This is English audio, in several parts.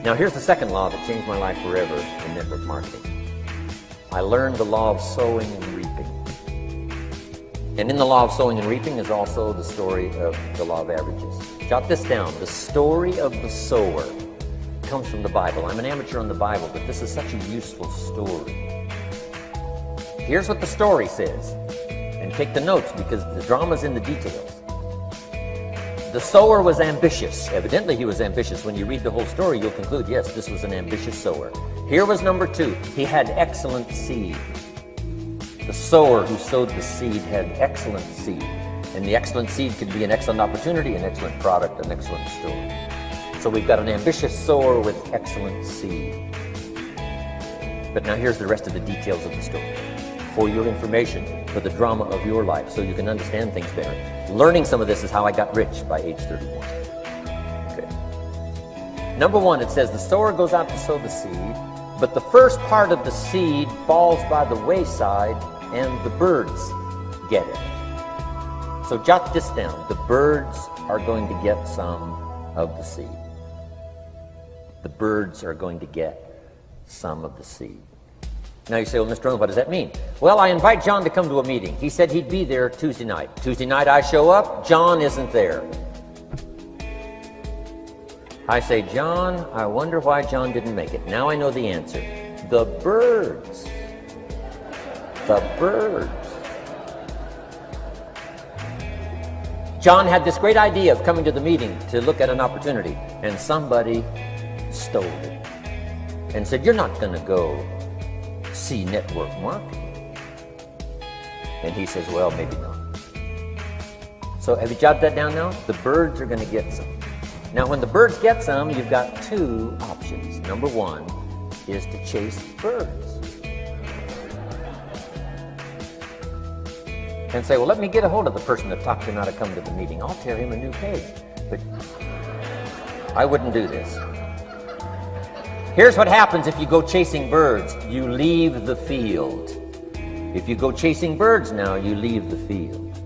Now here's the second law that changed my life forever in network marketing. I learned the law of sowing and reaping. And in the law of sowing and reaping is also the story of the law of averages. Jot this down. The story of the sower comes from the Bible. I'm an amateur on the Bible, but this is such a useful story. Here's what the story says. And take the notes because the drama's in the details. The sower was ambitious. Evidently he was ambitious. When you read the whole story, you'll conclude, yes, this was an ambitious sower. Here was number two. He had excellent seed. The sower who sowed the seed had excellent seed. And the excellent seed could be an excellent opportunity, an excellent product, an excellent story. So we've got an ambitious sower with excellent seed. But now here's the rest of the details of the story. For your information, for the drama of your life, so you can understand things better. Learning some of this is how I got rich by age 31. Okay. Number one, it says the sower goes out to sow the seed, but the first part of the seed falls by the wayside and the birds get it. So jot this down. The birds are going to get some of the seed. The birds are going to get some of the seed. Now you say, well, Mr. Rohn, what does that mean? Well, I invite John to come to a meeting. He said he'd be there Tuesday night. Tuesday night I show up, John isn't there. I say, John, I wonder why John didn't make it. Now I know the answer. The birds. The birds. John had this great idea of coming to the meeting to look at an opportunity, and somebody stole it and said, you're not going to go see network marketing. And he says, well, maybe not. So have you jotted that down now? The birds are going to get some. Now when the birds get some, you've got two options. Number one is to chase birds. And say, well, let me get a hold of the person that talked him how to come to the meeting. I'll tear him a new page. But I wouldn't do this. Here's what happens if you go chasing birds. You leave the field. If you go chasing birds now, you leave the field,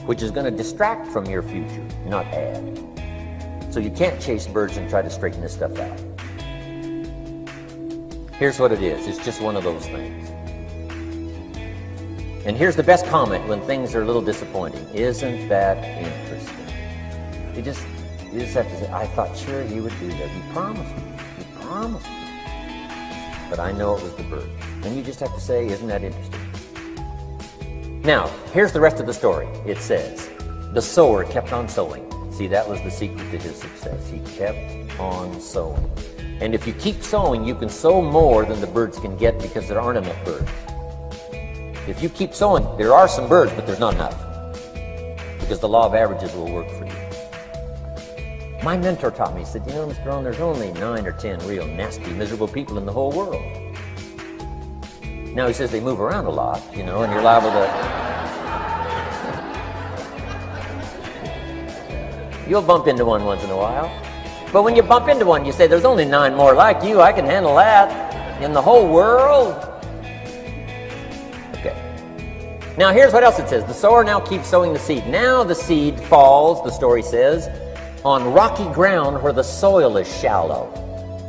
which is going to distract from your future, not add. So you can't chase birds and try to straighten this stuff out. Here's what it is. It's just one of those things. And here's the best comment when things are a little disappointing. Isn't that interesting? You just have to say, I thought sure he would do that. He promised me. He promised me. But I know it was the bird. And you just have to say, isn't that interesting? Now, here's the rest of the story. It says, the sower kept on sowing. See, that was the secret to his success. He kept on sowing. And if you keep sowing, you can sow more than the birds can get because there aren't enough birds. If you keep sowing, there are some birds, but there's not enough. Because the law of averages will work for you. My mentor taught me, he said, you know, Mr. Rohn, there's only 9 or 10 real nasty, miserable people in the whole world. Now he says they move around a lot, you know, and you're liable to... You'll bump into one once in a while. But when you bump into one, you say, there's only 9 more like you, I can handle that. In the whole world? Now here's what else it says. The sower now keeps sowing the seed. Now the seed falls, the story says, on rocky ground where the soil is shallow.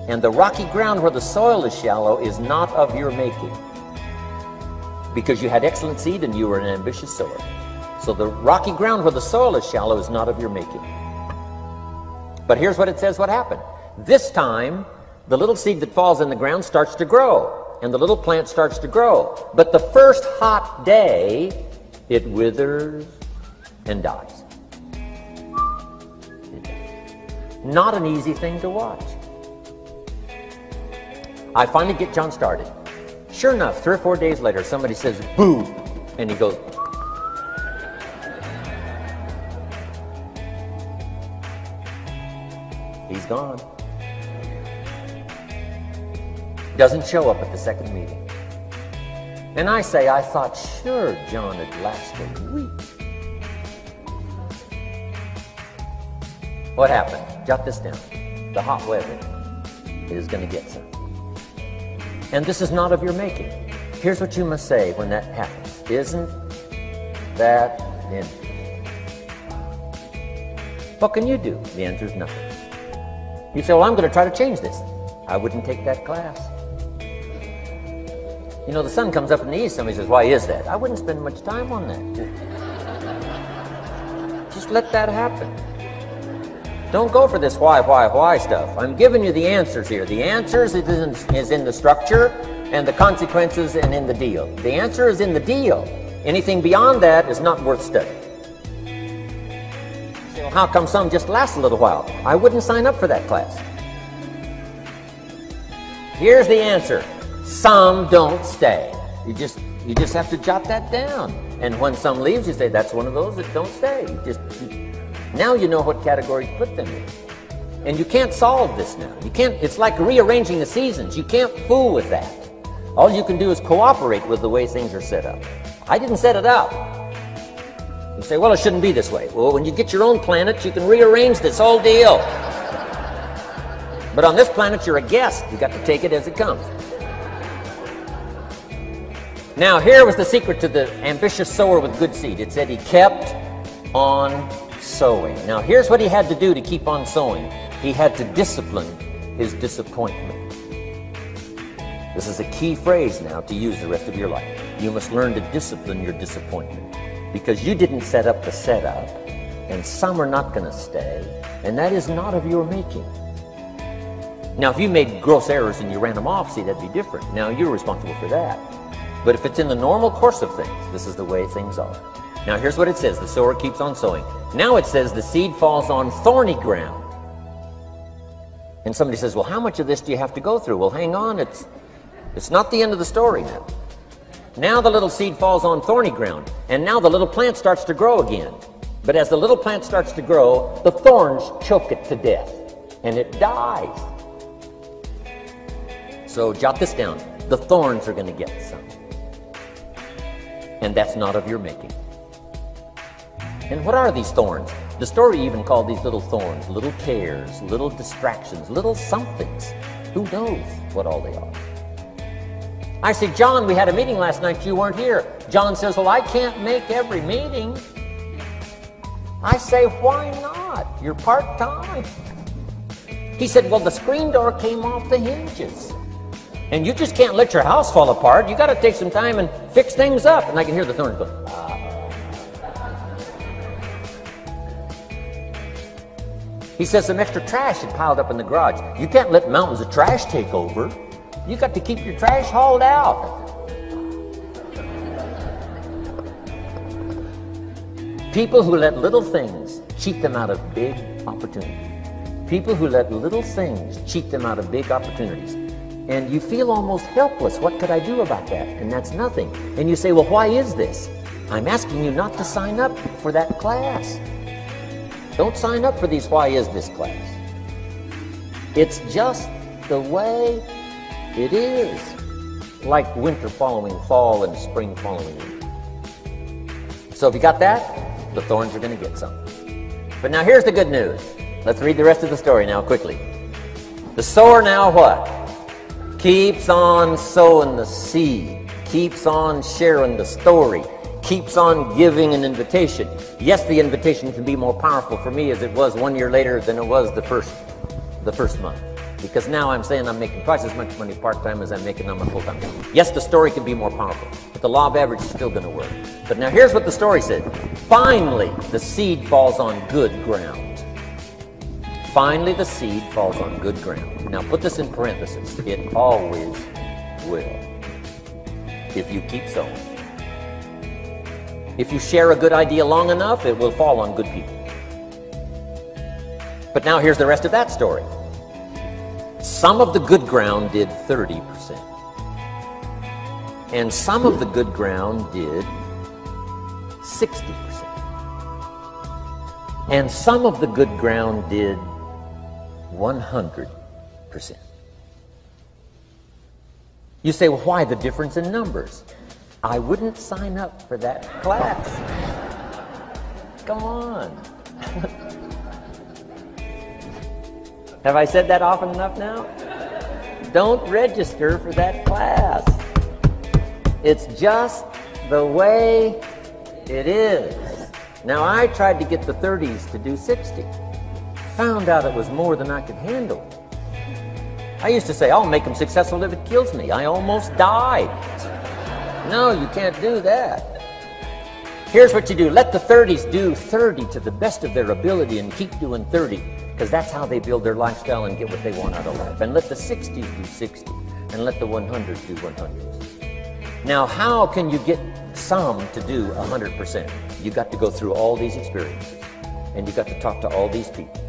And the rocky ground where the soil is shallow is not of your making. Because you had excellent seed and you were an ambitious sower. So the rocky ground where the soil is shallow is not of your making. But here's what it says what happened. This time, the little seed that falls in the ground starts to grow. And the little plant starts to grow. But the first hot day, it withers and dies. Not an easy thing to watch. I finally get John started. Sure enough, 3 or 4 days later, somebody says, boo! And he goes, he's gone. Doesn't show up at the second meeting. And I say, I thought sure John had lasted a week. What happened? Jot this down. The hot weather is going to get some. And this is not of your making. Here's what you must say when that happens. Isn't that interesting? What can you do? The answer is nothing. You say, well, I'm going to try to change this. I wouldn't take that class. You know, the sun comes up in the east. Somebody says, why is that? I wouldn't spend much time on that. Just let that happen. Don't go for this why stuff. I'm giving you the answers here. The answers is in the structure, and the consequences and in the deal. The answer is in the deal. Anything beyond that is not worth studying. So how come some just last a little while? I wouldn't sign up for that class. Here's the answer. Some don't stay. You just have to jot that down. And when some leaves, you say, that's one of those that don't stay. Now you know what category to put them in. And you can't solve this now. You can't, it's like rearranging the seasons. You can't fool with that. All you can do is cooperate with the way things are set up. I didn't set it up. You say, well, it shouldn't be this way. Well, when you get your own planet, you can rearrange this whole deal. But on this planet, you're a guest. You got to take it as it comes. Now, here was the secret to the ambitious sower with good seed. It said he kept on sowing. Now, here's what he had to do to keep on sowing. He had to discipline his disappointment. This is a key phrase now to use the rest of your life. You must learn to discipline your disappointment, because you didn't set up the setup, and some are not going to stay, and that is not of your making. Now, if you made gross errors and you ran them off, see, that'd be different. Now, you're responsible for that. But if it's in the normal course of things, this is the way things are. Now, here's what it says. The sower keeps on sowing. Now it says the seed falls on thorny ground. And somebody says, well, how much of this do you have to go through? Well, hang on. It's not the end of the story now. Now the little seed falls on thorny ground. And now the little plant starts to grow again. But as the little plant starts to grow, the thorns choke it to death. And it dies. So jot this down. The thorns are going to get some. And that's not of your making. And what are these thorns? The story even called these little thorns, little cares, little distractions, little somethings. Who knows what all they are? I say, John, we had a meeting last night, you weren't here. John says, well, I can't make every meeting. I say, why not? You're part-time. He said, well, the screen door came off the hinges. And you just can't let your house fall apart. You got to take some time and fix things up. And I can hear the thorns going, He says some extra trash had piled up in the garage. You can't let mountains of trash take over. You got to keep your trash hauled out. People who let little things cheat them out of big opportunities. People who let little things cheat them out of big opportunities. And you feel almost helpless. What could I do about that? And that's nothing. And you say, well, why is this? I'm asking you not to sign up for that class. Don't sign up for these why is this class. It's just the way it is. Like winter following fall and spring following winter. So if you got that, the thorns are going to get some. But now here's the good news. Let's read the rest of the story now quickly. The sower now what? Keeps on sowing the seed. Keeps on sharing the story. Keeps on giving an invitation. Yes, the invitation can be more powerful for me as it was 1 year later than it was the first month. Because now I'm saying I'm making twice as much money part-time as I'm making on my full-time job. Yes, the story can be more powerful, but the law of average is still going to work. But now here's what the story said. Finally, the seed falls on good ground. Finally, the seed falls on good ground. Now put this in parentheses. It always will. If you keep sowing. If you share a good idea long enough, it will fall on good people. But now here's the rest of that story. Some of the good ground did 30%. And some of the good ground did 60%. And some of the good ground did 100%. You say, well, why the difference in numbers? I wouldn't sign up for that class. Come on. Have I said that often enough now? Don't register for that class. It's just the way it is. Now, I tried to get the 30s to do 60. found out it was more than I could handle. I used to say, I'll make them successful if it kills me. I almost died. No, you can't do that. Here's what you do. Let the 30s do 30 to the best of their ability and keep doing 30, because that's how they build their lifestyle and get what they want out of life. And let the 60s do 60, and let the 100s do 100s. Now, how can you get some to do 100%? You got to go through all these experiences, and you got to talk to all these people.